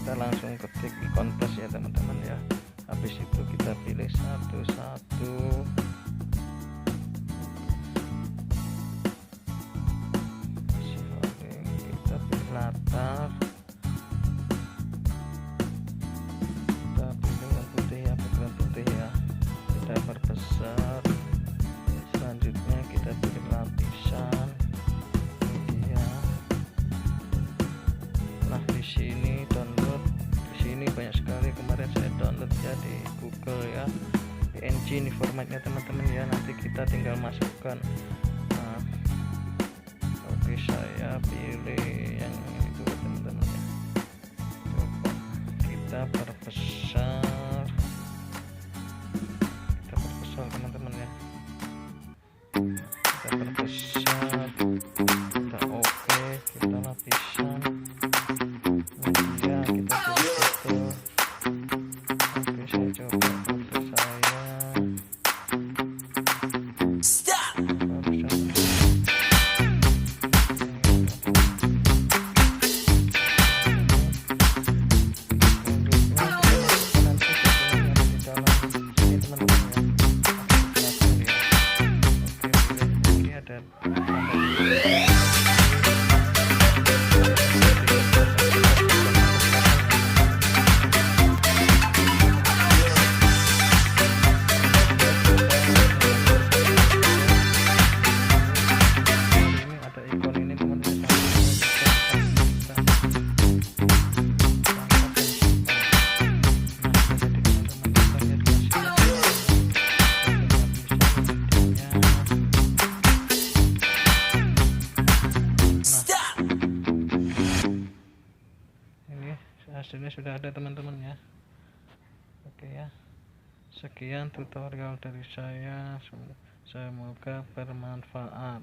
kita langsung ketik ikon plus ya teman-teman ya. Habis itu kita pilih satu-satu. Kita pilih latar, kita pilih yang putih ya, background putih ya, kita perbesar. Selanjutnya kita pilih lapisan media. Nah di sini download, di sini banyak sekali, kemarin saya download ya di Google ya, PNG ini formatnya teman-teman ya. Nanti kita tinggal masukkan. Nah, oke, saya pilih yang itu teman-teman ya. Coba kita perbesar, teman-teman ya. Kita perbesar, kita oke, kita lapisan media, kita pilih foto. Oke, saya coba foto saya. Hasilnya sudah ada teman-teman ya. Oke ya, sekian tutorial dari saya, semoga bermanfaat.